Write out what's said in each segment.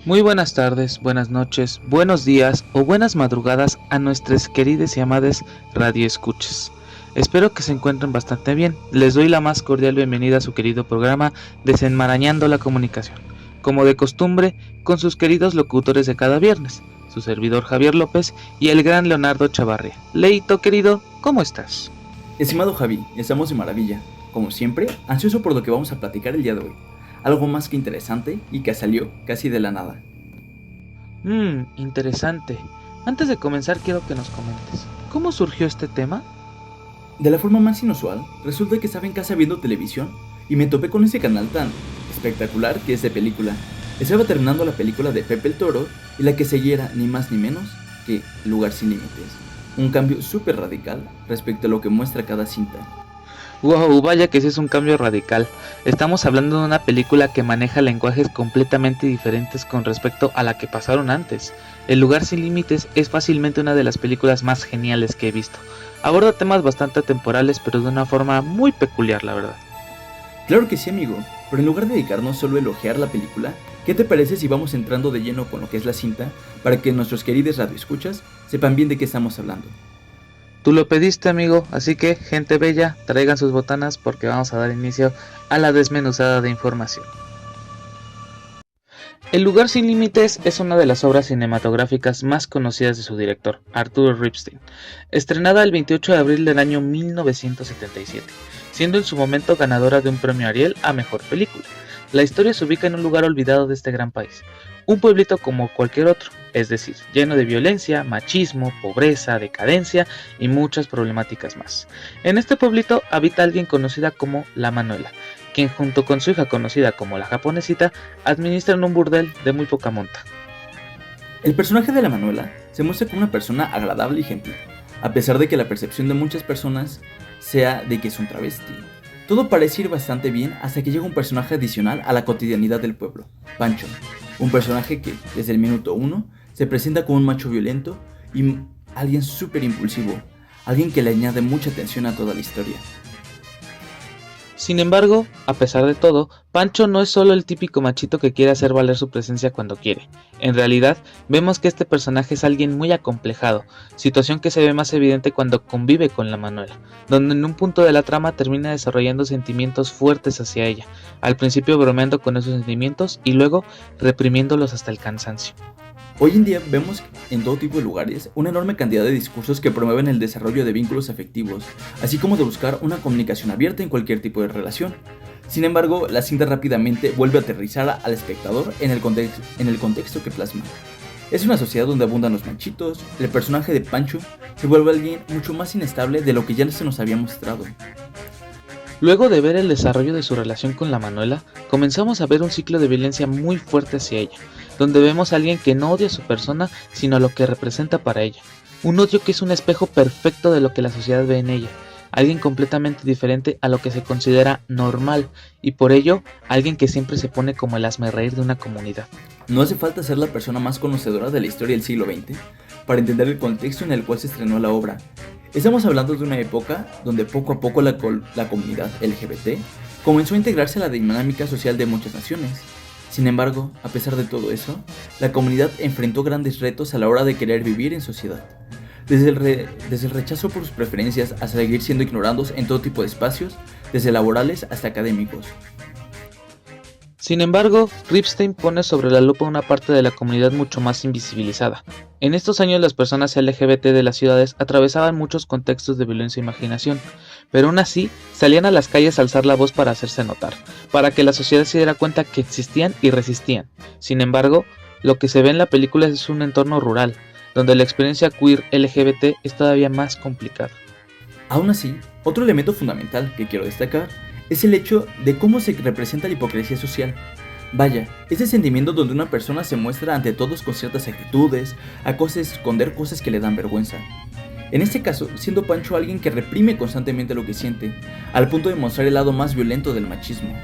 Muy buenas tardes, buenas noches, buenos días o buenas madrugadas a nuestras queridas y amadas radioescuchas. Espero que se encuentren bastante bien. Les doy la más cordial bienvenida a su querido programa Desenmarañando la Comunicación, como de costumbre, con sus queridos locutores de cada viernes, su servidor Javier López y el gran Leonardo Chavarria. Leito querido, ¿cómo estás? Estimado Javi, estamos de maravilla. Como siempre, ansioso por lo que vamos a platicar el día de hoy. Algo más que interesante y que salió casi de la nada. Interesante. Antes de comenzar quiero que nos comentes, ¿cómo surgió este tema? De la forma más inusual, resulta que estaba en casa viendo televisión y me topé con ese canal tan espectacular que es de película. Estaba terminando la película de Pepe el Toro y la que seguía era ni más ni menos que Lugar sin Límites. Un cambio súper radical respecto a lo que muestra cada cinta. Wow, vaya que ese es un cambio radical. Estamos hablando de una película que maneja lenguajes completamente diferentes con respecto a la que pasaron antes. El Lugar sin Límites es fácilmente una de las películas más geniales que he visto. Aborda temas bastante temporales, pero de una forma muy peculiar, la verdad. Claro que sí, amigo, pero en lugar de dedicarnos solo a elogiar la película, ¿qué te parece si vamos entrando de lleno con lo que es la cinta para que nuestros queridos radioescuchas sepan bien de qué estamos hablando? Tú lo pediste, amigo, así que, gente bella, traigan sus botanas porque vamos a dar inicio a la desmenuzada de información. El Lugar sin Límites es una de las obras cinematográficas más conocidas de su director, Arthur Ripstein, estrenada el 28 de abril del año 1977, siendo en su momento ganadora de un premio Ariel a Mejor Película. La historia se ubica en un lugar olvidado de este gran país, un pueblito como cualquier otro, es decir, lleno de violencia, machismo, pobreza, decadencia y muchas problemáticas más. En este pueblito habita alguien conocida como La Manuela, quien junto con su hija conocida como la Japonesita administran un burdel de muy poca monta. El personaje de la Manuela se muestra como una persona agradable y gentil, a pesar de que la percepción de muchas personas sea de que es un travesti. Todo parece ir bastante bien hasta que llega un personaje adicional a la cotidianidad del pueblo, Pancho, un personaje que, desde el minuto 1, se presenta como un macho violento y alguien súper impulsivo, alguien que le añade mucha tensión a toda la historia. Sin embargo, a pesar de todo, Pancho no es solo el típico machito que quiere hacer valer su presencia cuando quiere. En realidad, vemos que este personaje es alguien muy acomplejado, situación que se ve más evidente cuando convive con la Manuela, donde en un punto de la trama termina desarrollando sentimientos fuertes hacia ella, al principio bromeando con esos sentimientos y luego reprimiéndolos hasta el cansancio. Hoy en día vemos en todo tipo de lugares una enorme cantidad de discursos que promueven el desarrollo de vínculos afectivos, así como de buscar una comunicación abierta en cualquier tipo de relación. Sin embargo, la cinta rápidamente vuelve a aterrizar al espectador en el contexto que plasma. Es una sociedad donde abundan los machitos, el personaje de Pancho se vuelve alguien mucho más inestable de lo que ya se nos había mostrado. Luego de ver el desarrollo de su relación con la Manuela, comenzamos a ver un ciclo de violencia muy fuerte hacia ella, donde vemos a alguien que no odia a su persona, sino a lo que representa para ella. Un odio que es un espejo perfecto de lo que la sociedad ve en ella, alguien completamente diferente a lo que se considera normal, y por ello, alguien que siempre se pone como el hazmerreír de una comunidad. No hace falta ser la persona más conocedora de la historia del siglo XX para entender el contexto en el cual se estrenó la obra. Estamos hablando de una época donde poco a poco la comunidad LGBT comenzó a integrarse a la dinámica social de muchas naciones. Sin embargo, a pesar de todo eso, la comunidad enfrentó grandes retos a la hora de querer vivir en sociedad. Desde el rechazo por sus preferencias hasta seguir siendo ignorados en todo tipo de espacios, desde laborales hasta académicos. Sin embargo, Ripstein pone sobre la lupa una parte de la comunidad mucho más invisibilizada. En estos años las personas LGBT de las ciudades atravesaban muchos contextos de violencia e imaginación, pero aún así salían a las calles a alzar la voz para hacerse notar, para que la sociedad se diera cuenta que existían y resistían. Sin embargo, lo que se ve en la película es un entorno rural, donde la experiencia queer LGBT es todavía más complicada. Aún así, otro elemento fundamental que quiero destacar es el hecho de cómo se representa la hipocresía social. Vaya, ese sentimiento donde una persona se muestra ante todos con ciertas actitudes, acosa esconder cosas que le dan vergüenza. En este caso, siendo Pancho alguien que reprime constantemente lo que siente, al punto de mostrar el lado más violento del machismo.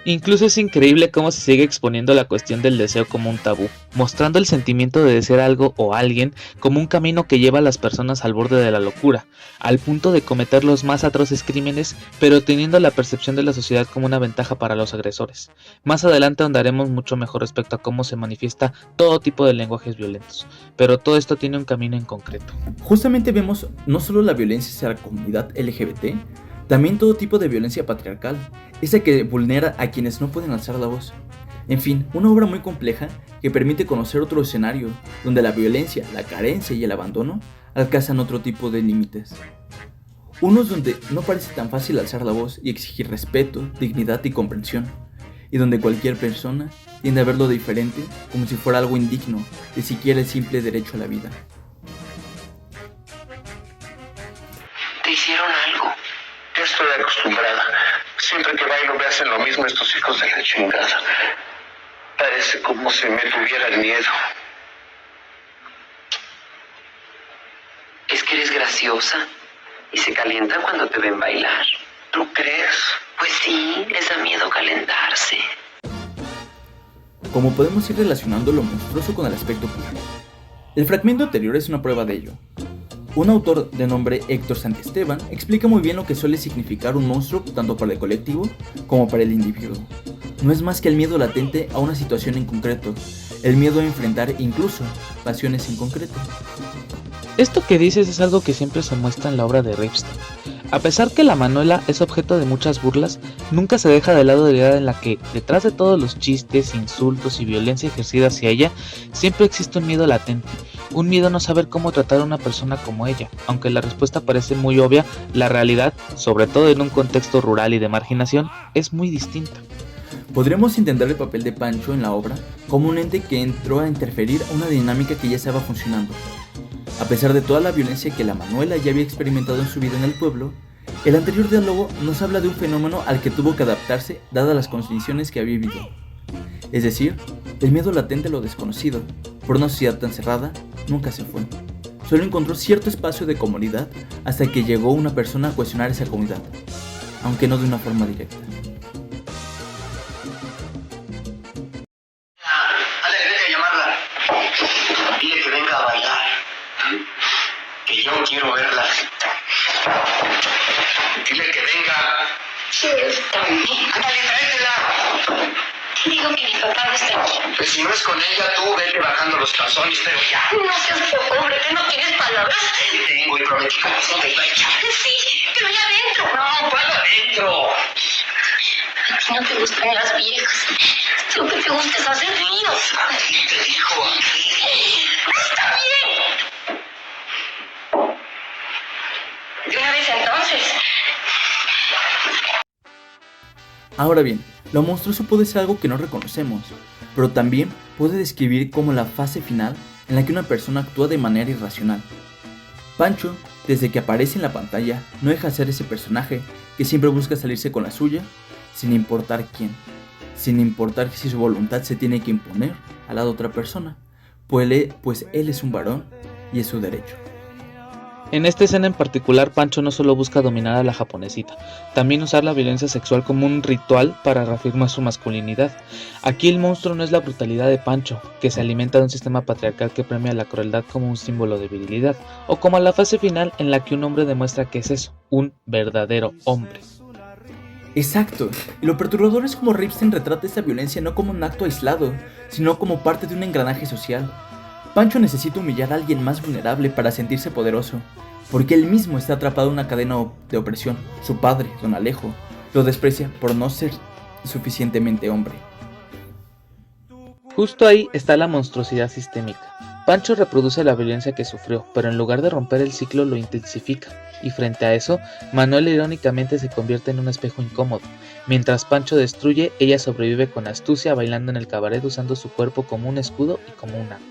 Incluso es increíble cómo se sigue exponiendo la cuestión del deseo como un tabú, mostrando el sentimiento de desear algo o alguien como un camino que lleva a las personas al borde de la locura, al punto de cometer los más atroces crímenes, pero teniendo la percepción de la sociedad como una ventaja para los agresores. Más adelante ahondaremos mucho mejor respecto a cómo se manifiesta todo tipo de lenguajes violentos, pero todo esto tiene un camino en concreto. Justamente vemos no solo la violencia hacia la comunidad LGBT, también todo tipo de violencia patriarcal, esa que vulnera a quienes no pueden alzar la voz. En fin, una obra muy compleja que permite conocer otro escenario, donde la violencia, la carencia y el abandono alcanzan otro tipo de límites. Unos donde no parece tan fácil alzar la voz y exigir respeto, dignidad y comprensión, y donde cualquier persona tiende a verlo diferente como si fuera algo indigno de siquiera el simple derecho a la vida. ¿Te hicieron algo? Ya estoy acostumbrada. Siempre que bailo me hacen lo mismo estos hijos de la chingada. Parece como si me tuviera el miedo. Es que eres graciosa y se calientan cuando te ven bailar. ¿Tú crees? Pues sí, les da miedo calentarse. Como podemos ir relacionando lo monstruoso con el aspecto público. El fragmento anterior es una prueba de ello. Un autor de nombre Héctor Santiesteban explica muy bien lo que suele significar un monstruo tanto para el colectivo como para el individuo. No es más que el miedo latente a una situación en concreto, el miedo a enfrentar incluso pasiones en concreto. Esto que dices es algo que siempre se muestra en la obra de Ripstein. A pesar que la Manuela es objeto de muchas burlas, nunca se deja de lado la idea en la que, detrás de todos los chistes, insultos y violencia ejercida hacia ella, siempre existe un miedo latente, un miedo a no saber cómo tratar a una persona como ella. Aunque la respuesta parece muy obvia, la realidad, sobre todo en un contexto rural y de marginación, es muy distinta. Podríamos entender el papel de Pancho en la obra como un ente que entró a interferir a una dinámica que ya estaba funcionando. A pesar de toda la violencia que la Manuela ya había experimentado en su vida en el pueblo, el anterior diálogo nos habla de un fenómeno al que tuvo que adaptarse dadas las condiciones que había vivido. Es decir, el miedo latente a lo desconocido, por una sociedad tan cerrada, nunca se fue. Solo encontró cierto espacio de comodidad hasta que llegó una persona a cuestionar esa comunidad, aunque no de una forma directa. A la iglesia a llamarla. Dile que venga a bailar. Que yo quiero verla. Dile que venga. Sí, está bien. Ándale, tráetela. Digo que mi papá no está aquí. Pues si no es con ella, tú vete bajando los calzones, pero ya. No seas poco, hombre, que no tienes palabras. Tengo y prometí que no te iba a echar. Sí, pero ya adentro. No, para adentro. A ti no te gustan las viejas. Lo que te gusta es hacer líos. ¿Quién te dijo? Está bien. De una vez entonces. Ahora bien, lo monstruoso puede ser algo que no reconocemos, pero también puede describir como la fase final en la que una persona actúa de manera irracional. Pancho, desde que aparece en la pantalla, no deja de ser ese personaje que siempre busca salirse con la suya, sin importar quién, sin importar si su voluntad se tiene que imponer a la de otra persona, pues él es un varón y es su derecho. En esta escena en particular, Pancho no solo busca dominar a la japonesita, también usar la violencia sexual como un ritual para reafirmar su masculinidad. Aquí el monstruo no es la brutalidad de Pancho, que se alimenta de un sistema patriarcal que premia la crueldad como un símbolo de virilidad, o como la fase final en la que un hombre demuestra que es eso, un verdadero hombre. Exacto, y lo perturbador es como Ripstein retrata esta violencia no como un acto aislado, sino como parte de un engranaje social. Pancho necesita humillar a alguien más vulnerable para sentirse poderoso, porque él mismo está atrapado en una cadena de opresión. Su padre, don Alejo, lo desprecia por no ser suficientemente hombre. Justo ahí está la monstruosidad sistémica. Pancho reproduce la violencia que sufrió, pero en lugar de romper el ciclo lo intensifica, y frente a eso, Manuel irónicamente se convierte en un espejo incómodo. Mientras Pancho destruye, ella sobrevive con astucia bailando en el cabaret usando su cuerpo como un escudo y como un arma.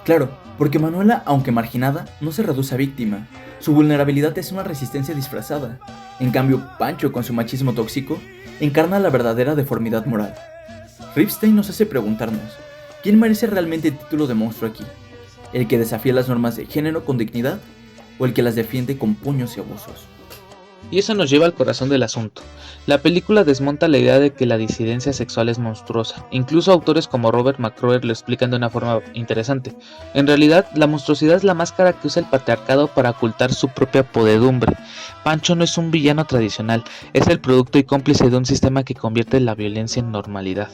Claro, porque Manuela, aunque marginada, no se reduce a víctima. Su vulnerabilidad es una resistencia disfrazada. En cambio, Pancho, con su machismo tóxico, encarna la verdadera deformidad moral. Ripstein nos hace preguntarnos, ¿quién merece realmente el título de monstruo aquí? ¿El que desafía las normas de género con dignidad o el que las defiende con puños y abusos? Y eso nos lleva al corazón del asunto. La película desmonta la idea de que la disidencia sexual es monstruosa. Incluso autores como Robert McCrory lo explican de una forma interesante. En realidad, la monstruosidad es la máscara que usa el patriarcado para ocultar su propia podedumbre. Pancho no es un villano tradicional, es el producto y cómplice de un sistema que convierte la violencia en normalidad.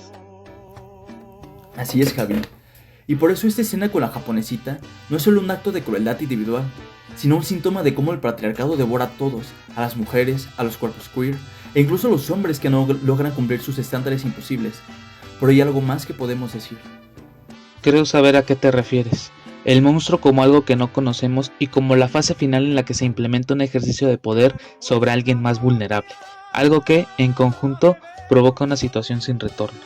Así es, Javi. Y por eso esta escena con la japonesita no es solo un acto de crueldad individual, sino un síntoma de cómo el patriarcado devora a todos, a las mujeres, a los cuerpos queer, e incluso a los hombres que no logran cumplir sus estándares imposibles. Pero hay algo más que podemos decir. Creo saber a qué te refieres. El monstruo como algo que no conocemos y como la fase final en la que se implementa un ejercicio de poder sobre alguien más vulnerable. Algo que, en conjunto, provoca una situación sin retorno.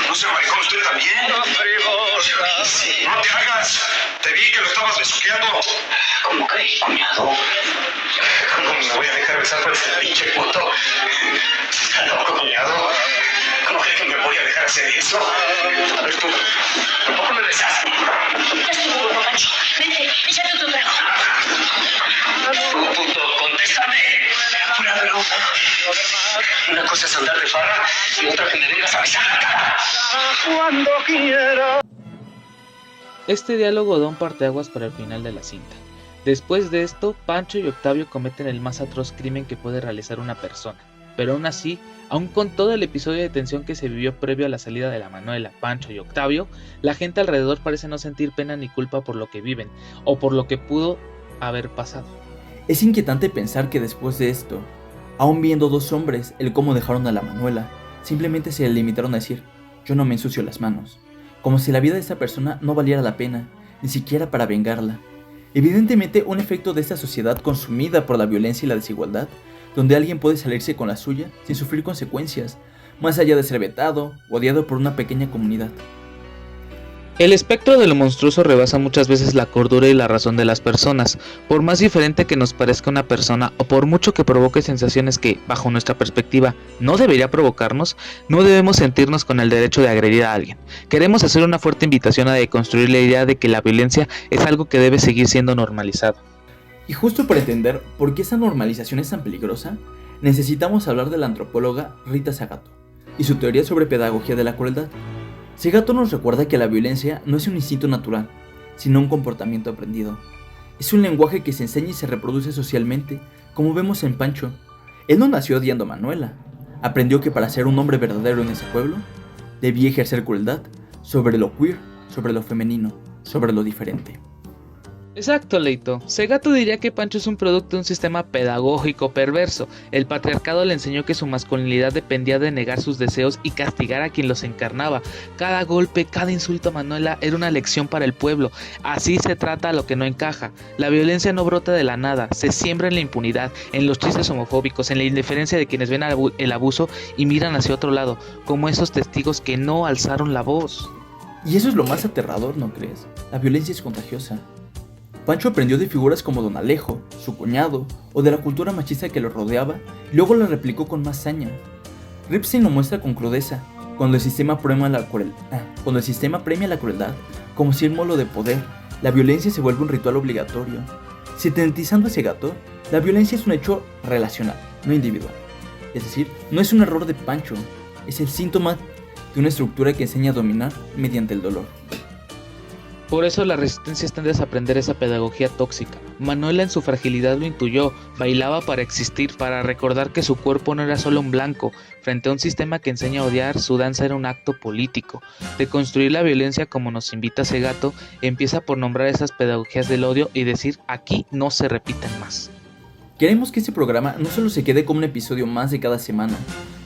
¿No se maricón usted también? No te hagas. Te vi que lo estabas besuqueando. ¿Cómo crees, cuñado? ¿Cómo me voy a dejar besar por este pinche puto? ¿Está loco, cuñado? ¿Cómo crees que me voy a dejar hacer eso? A ver tú, ¿tampoco me besas? Ya estuvo, bueno, Pancho. Vente, échate otro trago. Tú, puto, contéstame. Una pregunta. Una cosa es andar de farra y otra que me vengas a besar la cara. Cuando quiera. Este diálogo da un parteaguas para el final de la cinta. Después de esto, Pancho y Octavio cometen el más atroz crimen que puede realizar una persona. Pero aún así, aun con todo el episodio de tensión que se vivió previo a la salida de la Manuela, Pancho y Octavio, la gente alrededor parece no sentir pena ni culpa por lo que viven, o por lo que pudo haber pasado. Es inquietante pensar que después de esto, aún viendo dos hombres el cómo dejaron a la Manuela, simplemente se limitaron a decir, yo no me ensucio las manos, como si la vida de esa persona no valiera la pena, ni siquiera para vengarla. Evidentemente un efecto de esta sociedad consumida por la violencia y la desigualdad, donde alguien puede salirse con la suya sin sufrir consecuencias, más allá de ser vetado o odiado por una pequeña comunidad. El espectro de lo monstruoso rebasa muchas veces la cordura y la razón de las personas. Por más diferente que nos parezca una persona o por mucho que provoque sensaciones que, bajo nuestra perspectiva, no debería provocarnos, no debemos sentirnos con el derecho de agredir a alguien. Queremos hacer una fuerte invitación a deconstruir la idea de que la violencia es algo que debe seguir siendo normalizado. Y justo para entender por qué esa normalización es tan peligrosa, necesitamos hablar de la antropóloga Rita Segato y su teoría sobre pedagogía de la crueldad. Segato nos recuerda que la violencia no es un instinto natural, sino un comportamiento aprendido. Es un lenguaje que se enseña y se reproduce socialmente, como vemos en Pancho. Él no nació odiando a Manuela, aprendió que para ser un hombre verdadero en ese pueblo, debía ejercer crueldad sobre lo queer, sobre lo femenino, sobre lo diferente. Exacto, Leito. Segato diría que Pancho es un producto de un sistema pedagógico perverso. El patriarcado le enseñó que su masculinidad dependía de negar sus deseos y castigar a quien los encarnaba. Cada golpe, cada insulto a Manuela era una lección para el pueblo. Así se trata a lo que no encaja. La violencia no brota de la nada, se siembra en la impunidad, en los chistes homofóbicos, en la indiferencia de quienes ven el abuso y miran hacia otro lado, como esos testigos que no alzaron la voz. Y eso es lo más aterrador, ¿no crees? La violencia es contagiosa. Pancho aprendió de figuras como Don Alejo, su cuñado, o de la cultura machista que lo rodeaba, y luego la replicó con más saña. Ripstein lo muestra con crudeza, cuando el sistema premia la crueldad, como símbolo de poder, la violencia se vuelve un ritual obligatorio. Sintetizando ese gato, la violencia es un hecho relacional, no individual. Es decir, no es un error de Pancho, es el síntoma de una estructura que enseña a dominar mediante el dolor. Por eso la resistencia está en desaprender esa pedagogía tóxica. Manuela en su fragilidad lo intuyó, bailaba para existir, para recordar que su cuerpo no era solo un blanco. Frente a un sistema que enseña a odiar, su danza era un acto político. De construir la violencia como nos invita Segato, empieza por nombrar esas pedagogías del odio y decir aquí no se repiten más. Queremos que este programa no solo se quede como un episodio más de cada semana.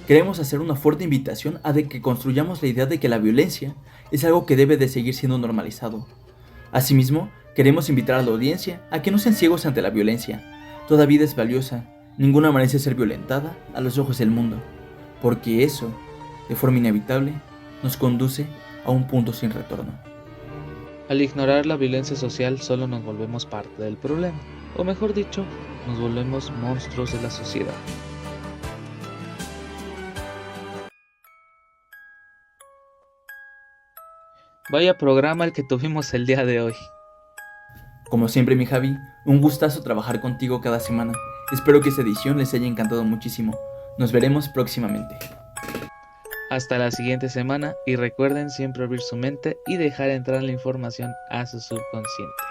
Queremos hacer una fuerte invitación a de que construyamos la idea de que la violencia es algo que debe de seguir siendo normalizado. Asimismo, queremos invitar a la audiencia a que no sean ciegos ante la violencia. Toda vida es valiosa, ninguna merece ser violentada a los ojos del mundo, porque eso, de forma inevitable, nos conduce a un punto sin retorno. Al ignorar la violencia social solo nos volvemos parte del problema, o mejor dicho, nos volvemos monstruos de la sociedad. Vaya programa el que tuvimos el día de hoy. Como siempre, mi Javi, un gustazo trabajar contigo cada semana. Espero que esta edición les haya encantado muchísimo. Nos veremos próximamente. Hasta la siguiente semana y recuerden siempre abrir su mente y dejar entrar la información a su subconsciente.